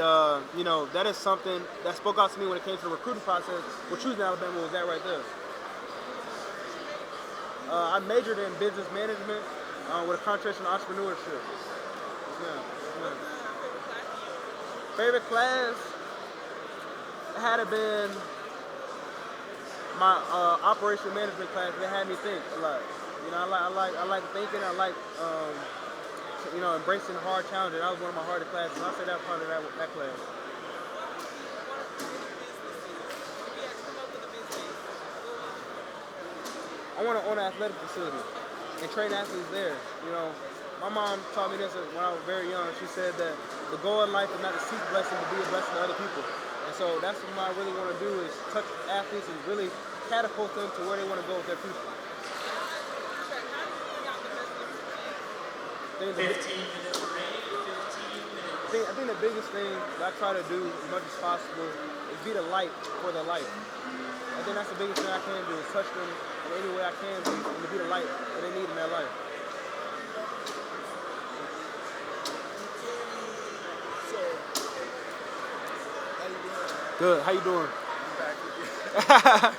you know, that is something that spoke out to me when it came to the recruiting process. What choosing Alabama was that right there. I majored in business management with a concentration in entrepreneurship. Yeah. Favorite class had to been my operational management class. That had me think a lot. You know, I like thinking. I like you know, embracing hard challenges. That was one of my hardest classes. And I'll say that part of that class. I want to own an athletic facility and train athletes there. You know, my mom taught me this when I was very young. She said that the goal in life is not to seek blessing, but be a blessing to other people. And so that's what I really want to do, is touch athletes and really catapult them to where they want to go with their people. 15 minutes remaining. 15 minutes. I think the biggest thing that I try to do as much as possible is be the light for their life. I think that's the biggest thing I can do, is touch them in any way I can be, and to be the light that they need in their life. So, how you doing? Good. How you doing? I'm back again.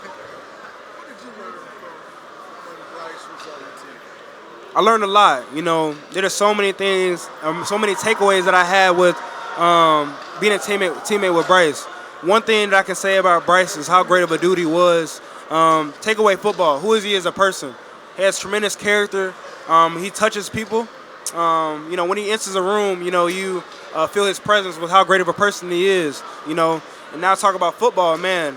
What did you learn from when Bryce was on the team? I learned a lot. You know, there are so many things, so many takeaways that I had with being a teammate with Bryce. One thing that I can say about Bryce is how great of a dude he was Take away football. Who is he as a person? He has tremendous character. He touches people. When he enters a room, you feel his presence with how great of a person he is. And now talk about football, man.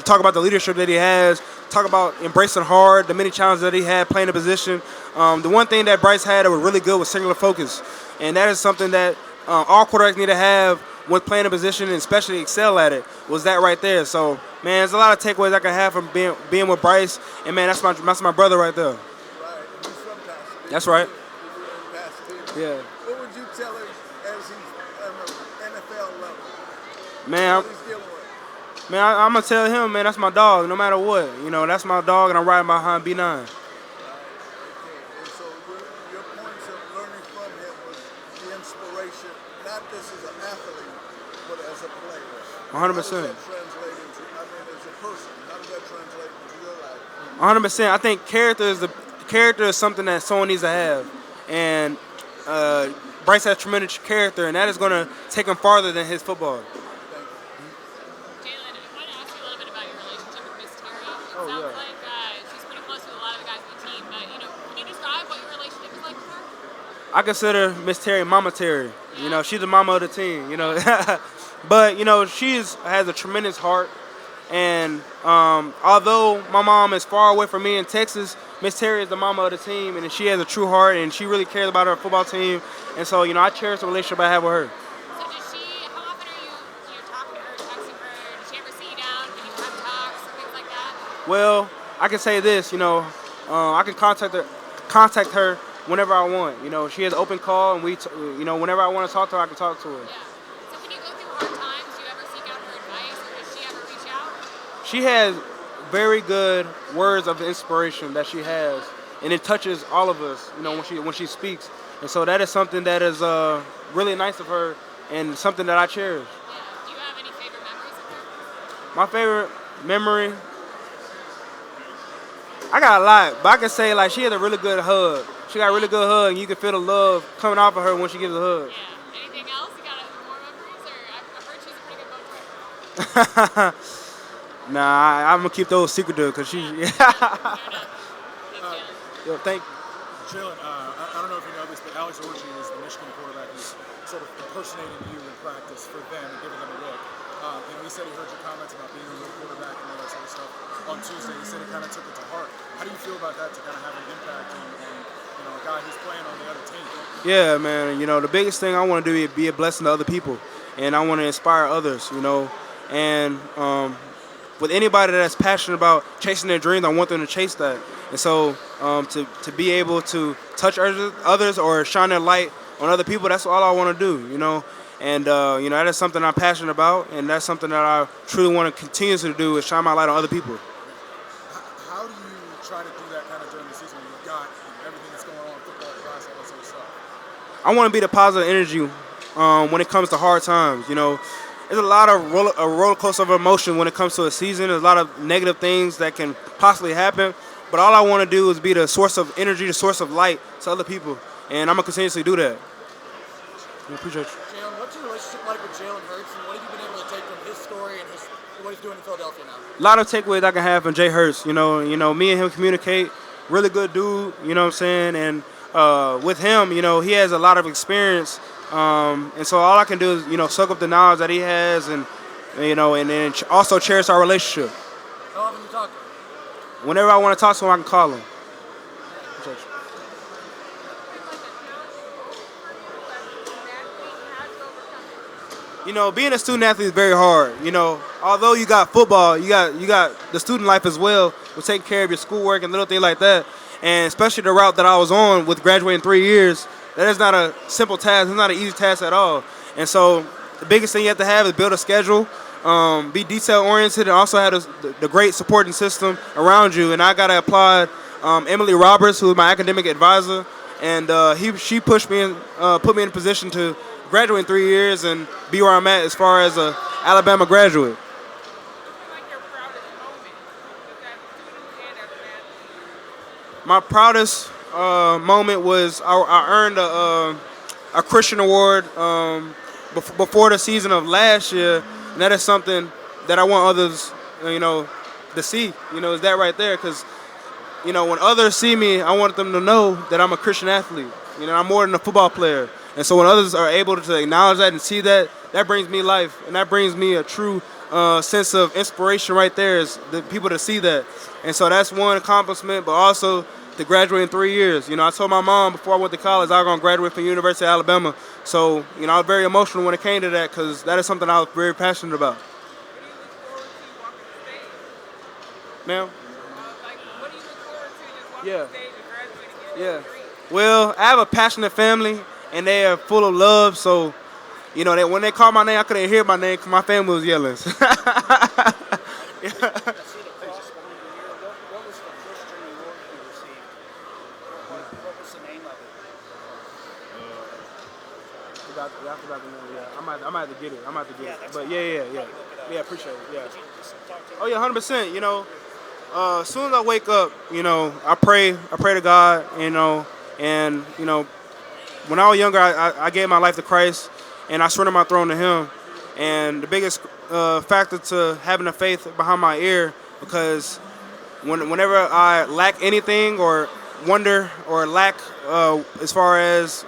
Talk about the leadership that he has. Talk about embracing hard, the many challenges that he had playing the position. The one thing that Bryce had that was really good was singular focus. And that is something that all quarterbacks need to have when playing a position and especially excel at it, was that right there. So, man, there's a lot of takeaways I can have from being with Bryce. And, man, that's my brother right there. Right. He's from Pasadena. That's right. You're in Pasadena. Yeah. What would you tell him as he's on the NFL level? Man, What he's dealing with? I'm going to tell him, man, that's my dog, no matter what. That's my dog, and I'm riding behind B9. Right. Okay. And so your points of learning from him was the inspiration, not just as an athlete, but as a player. 100%. How does that translate into, as a person, how does that translate into your life? 100%. I think character is something that someone needs to have. And Bryce has tremendous character, and that is going to take him farther than his football. Jalen, I want to ask you a little bit about your relationship with Miss Terry. It sounds like she's pretty close to a lot of the guys on the team, but can you describe what your relationship is like with her? I consider Miss Terry Mama Terry. She's the mama of the team. But she has a tremendous heart, and although my mom is far away from me in Texas, Miss Terry is the mama of the team, and she has a true heart, and she really cares about her football team. And so I cherish the relationship I have with her. So how often are you talking to her, texting her? Does she ever sit you down? Can you have talks, things like that? Well, I can say this, I can contact her whenever I want. She has an open call, and whenever I want to talk to her, I can talk to her. Yeah. So when you go through hard times, do you ever seek out her advice, or does she ever reach out? She has very good words of inspiration that she has, and it touches all of us, when she speaks. And so that is something that is really nice of her, and something that I cherish. Yeah. Do you have any favorite memories of her? My favorite memory, I got a lot, but I can say she has a really good hug. She got a really good hug, and you can feel the love coming off of her when she gives a hug. Yeah. Anything else? You got more memories, or I've heard she's a pretty good boat driver. Nah, I'm gonna keep those secret though, cause she's. Yo, thank you. Jalen, I don't know if you know this, but Alex Orji is the Michigan quarterback who's sort of impersonating you in practice for them and giving them a look. He said he heard your comments about being a little quarterback and all that sort of stuff on Tuesday. He said he kind of took it to heart. How do you feel about that to kind of have an impact on a guy who's playing on the other team? Yeah, man. The biggest thing I want to do is be a blessing to other people, and I want to inspire others. And with anybody that's passionate about chasing their dreams, I want them to chase that. And so to be able to touch others or shine their light on other people, that's all I want to do, And, that is something I'm passionate about, and that's something that I truly want to continue to do, is shine my light on other people. How do you try to do that kind of during the season when you've got everything that's going on, football, class, all that sort of stuff? I want to be the positive energy when it comes to hard times, There's a lot of roller coaster of emotion when it comes to a season. There's a lot of negative things that can possibly happen. But all I want to do is be the source of energy, the source of light to other people. And I'm going to continuously do that. I appreciate you. Jalen, what's your relationship like with Jalen Hurts, and what have you been able to take from his story and what he's doing in Philadelphia now? A lot of takeaways I can have from Jay Hurts. Me and him communicate. Really good dude, you know what I'm saying? And with him, he has a lot of experience. And so all I can do is, soak up the knowledge that he has, and and then also cherish our relationship. How often do you talk to him? Whenever I want to talk to him, I can call him. Being a student athlete is very hard. Although you got football, you got the student life as well, with taking care of your schoolwork and little things like that. And especially the route that I was on with graduating 3 years, that is not a simple task. It's not an easy task at all. And so the biggest thing you have to have is build a schedule, be detail-oriented, and also have the great supporting system around you. And I got to applaud Emily Roberts, who is my academic advisor, and she pushed me in, put me in a position to graduate in 3 years and be where I'm at as far as an Alabama graduate. My proudest moment was I earned a Christian award before the season of last year, and that is something that I want others, the see, is that right there. Because, when others see me, I want them to know that I'm a Christian athlete. I'm more than a football player. And so when others are able to acknowledge that and see that, that brings me life. And that brings me a true sense of inspiration right there is the people to see that. And so that's one accomplishment, but also to graduate in 3 years. I told my mom before I went to college I was going to graduate from the University of Alabama. So, I was very emotional when it came to that because that is something I was very passionate about. Ma'am? Yeah. Yeah. Well, I have a passionate family, and they are full of love. So, when they called my name, I couldn't hear my name because my family was yelling. I might have to get it. But yeah, appreciate it. Yeah. Oh yeah, 100%. As soon as I wake up, I pray to God, and when I was younger, I gave my life to Christ, and I surrendered my throne to Him. And the biggest factor to having the faith behind my ear, because whenever I lack anything or wonder or lack as far as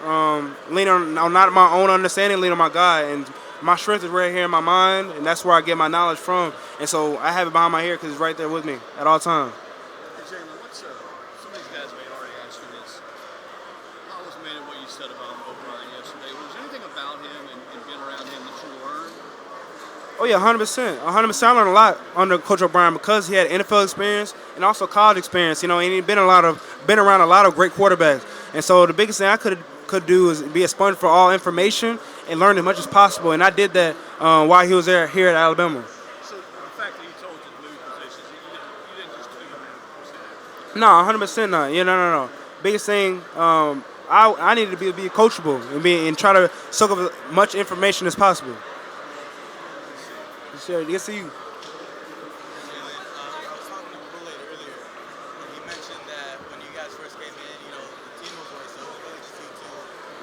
leaning on not my own understanding, lean on my God. And my strength is right here in my mind, and that's where I get my knowledge from. And so I have it behind my ear because it's right there with me at all times. Hey, Jalen, some of these guys may already ask you this. I was amazed at what you said about O'Brien yesterday. Was there anything about him and being around him that you learned? Oh yeah, 100%. 100%. I learned a lot under Coach O'Brien because he had NFL experience and also college experience. And he'd been around a lot of great quarterbacks. And so the biggest thing I could do is be a sponge for all information and learn as much as possible. And I did that while he was here at Alabama. So the fact that he told you to move positions, you didn't just tweak him. No, 100% not. Yeah, no. Biggest thing, I needed to be coachable and try to soak up as much information as possible. Sure, good to see you. Jalen, I was talking to Brule earlier, and he mentioned that when you guys first came in, the team was always so it was really just you two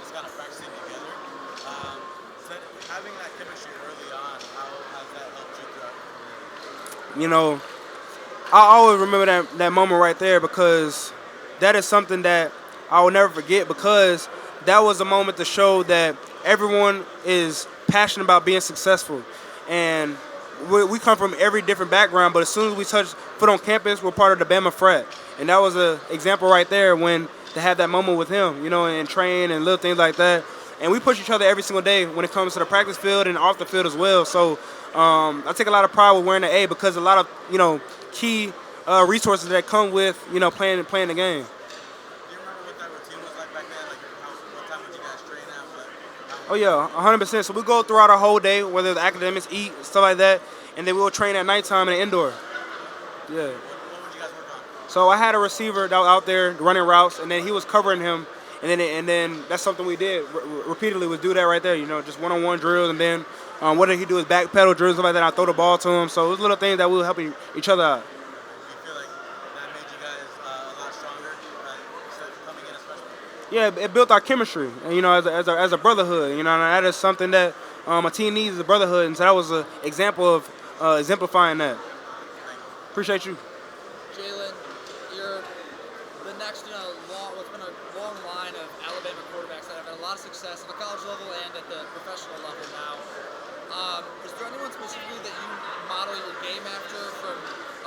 just kind of practicing together. So having that chemistry early on, how has that helped you throughout your career? I always remember that moment right there because that is something that I will never forget because that was a moment to show that everyone is passionate about being successful. And we come from every different background, but as soon as we touch foot on campus, we're part of the Bama frat. And that was an example right there when to have that moment with him, and train and little things like that. And we push each other every single day when it comes to the practice field and off the field as well. So I take a lot of pride with wearing the A because a lot of, key resources that come with, playing the game. Do you remember what that routine was like back then? What time would you guys train at? Oh yeah, 100%. So we go throughout our whole day, whether it's academics, eat, stuff like that, and then we'll train at nighttime in the indoor. Yeah. What would you guys work on? So I had a receiver that was out there running routes, and then he was covering him, and then that's something we did repeatedly was do that right there. Just one-on-one drills, and then what did he do is backpedal drills, stuff like that. I throw the ball to him. So it was little things that we were helping each other out. Do you feel like that made you guys a lot stronger coming in as freshmen? Yeah, it built our chemistry, and, as a brotherhood, and that is something that a team needs, is a brotherhood, and so that was an example of exemplifying that. Appreciate you. Jalen, you're the next in what's been a long line of Alabama quarterbacks that have had a lot of success at the college level and at the professional level now. Is there anyone specifically that you model your game after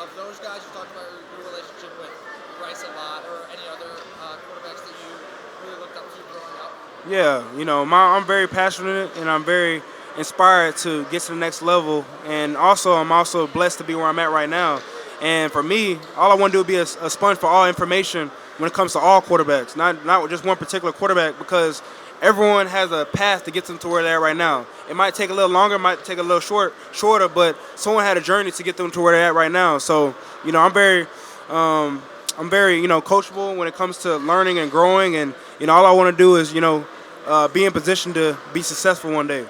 of those guys? You talked about your relationship with Bryce a lot, or any other quarterbacks that you really looked up to growing up? Yeah, I'm very passionate and I'm very inspired to get to the next level. And also, I'm also blessed to be where I'm at right now. And for me, all I want to do is be a sponge for all information when it comes to all quarterbacks, not just one particular quarterback, because everyone has a path to get them to where they're at right now. It might take a little longer, it might take a little shorter, but someone had a journey to get them to where they're at right now. So, I'm very coachable when it comes to learning and growing, and all I want to do is be in position to be successful one day.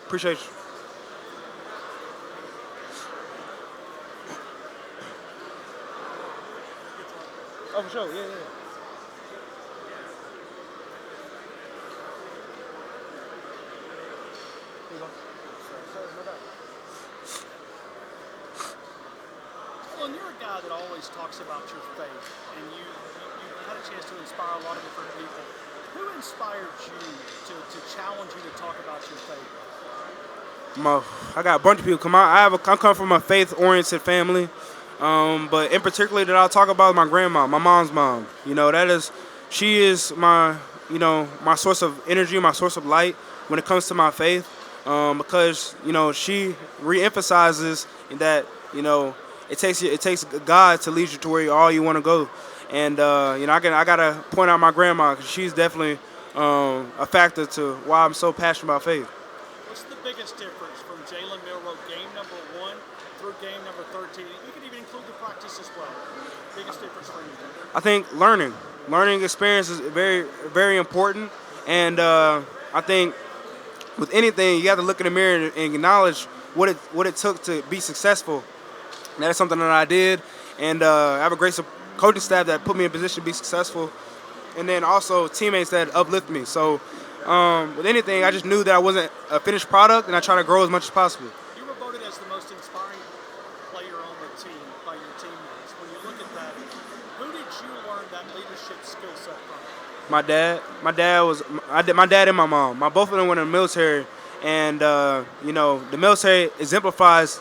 Appreciate you. Oh, for sure, yeah. Here you go. Jalen, you're a guy that always talks about your faith, and you had a chance to inspire a lot of different people. Who inspired you to challenge you to talk about your faith? I got a bunch of people come out. I come from a faith-oriented family, but in particular that I'll talk about is my grandma, my mom's mom. You know, she is my, my source of energy, my source of light when it comes to my faith, because she reemphasizes that it takes God to lead you to where all you want to go, and I gotta point out my grandma because she's definitely a factor to why I'm so passionate about faith. What's the biggest difference from Jalen Milroe game number 1 through game number 13? You can even include the practice as well. Biggest difference for you? I think learning experience is very, very important, and I think with anything you have to look in the mirror and acknowledge what it took to be successful. And that is something that I did, and I have a great coaching staff that put me in a position to be successful, and then also teammates that uplift me. So with anything, I just knew that I wasn't a finished product, and I try to grow as much as possible. You were voted as the most inspiring player on the team by your teammates. When you look at that, who did you learn that leadership skill set from? My dad and my mom. Both of them went in the military, and the military exemplifies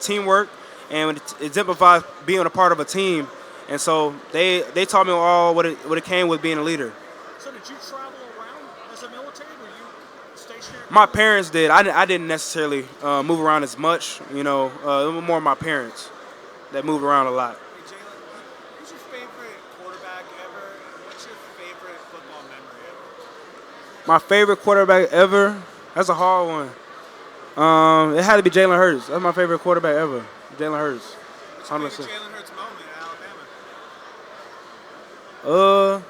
teamwork, and it exemplifies being a part of a team. And so they taught me all what it came with being a leader. So did you travel around as a military? Were you stationary? My parents did. I didn't necessarily move around as much. It was more my parents that moved around a lot. Hey, Jalen, who's your favorite quarterback ever? And what's your favorite football memory ever? My favorite quarterback ever? That's a hard one. It had to be Jalen Hurts. That's my favorite quarterback ever. Jalen Hurts. What's your favorite Jalen Hurts moment at Alabama?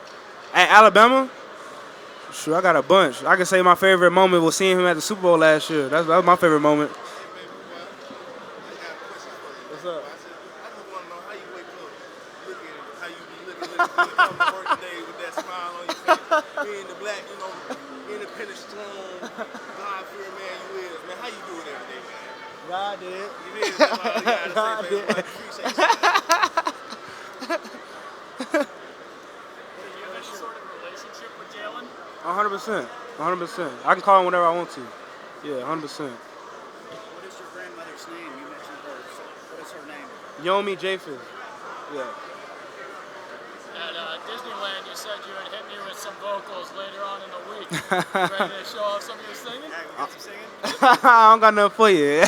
At Alabama? Sure, I got a bunch. I can say my favorite moment was seeing him at the Super Bowl last year. That was my favorite moment. What's up? I just want to know how you wake up, how you be looking come to work today with that smile on your face, being the black, independent, strong, God-fearing man you is. Man, how you do it every day, man? God did. You did. That's all you got to say, man. I appreciate you. Do you have any sort of relationship with Jalen? 100%. 100%. I can call him whenever I want to. Yeah, 100%. What is your grandmother's name? You mentioned hers. What is her name? Yomi Japheth. Yeah. At Disneyland, you said you would hit me with some vocals later on in the week. Ready to show off some of your singing? Yeah, we got some singing. I don't got nothing for you.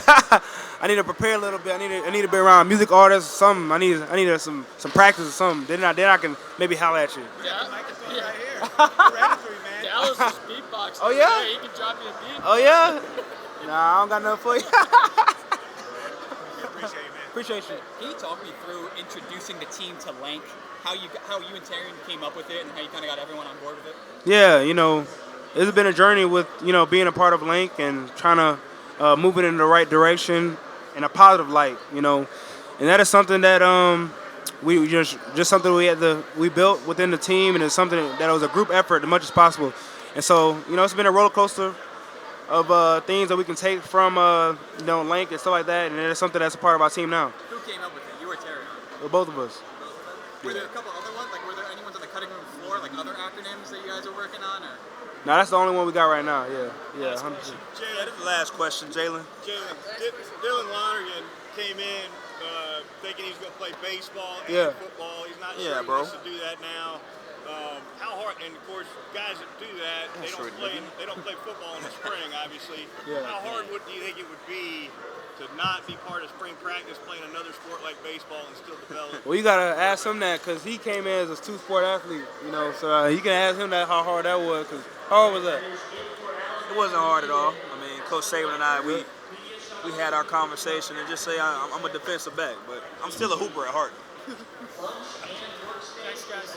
I need to prepare a little bit. I need to be around music artists or something. I need some practice or something. Then I can maybe holler at you. Yeah. Right here. Dallas is beatboxing. Oh, yeah? He can drop you a beat. Oh, yeah? Nah, I don't got nothing for you. Appreciate it, man. Appreciate you. Can you talk me through introducing the team to Lank? How you and Taryn came up with it, and how you kind of got everyone on board with it? Yeah, it's been a journey with, being a part of Link and trying to move it in the right direction in a positive light, And that is something that we just something we built within the team, and it's something that was a group effort as much as possible. And so, it's been a roller coaster of things that we can take from, Link and stuff like that, and it's something that's a part of our team now. Who came up with it? You or Terry? Well, both of us. Were there a couple other ones? Like, were there any ones on the cutting room floor, like other acronyms that you guys are working on, or? No, that's the only one we got right now. Yeah, 100%. Jalen, this is the last question, Jalen. Dylan Lonergan came in thinking he was going to play baseball and football. He's not sure he wants to do that now. How hard? And of course, guys that do that, they don't play football in the spring, obviously. Yeah. How hard do you think it would be to not be part of spring practice, playing another sport like baseball, and still develop? Well, you gotta ask him that because he came in as a two-sport athlete, So you can ask him that how hard that was. Cause how hard was that? It wasn't hard at all. I mean, Coach Saban and I, we had our conversation and just say I'm a defensive back, but I'm still a hooper at heart. Thanks, guys.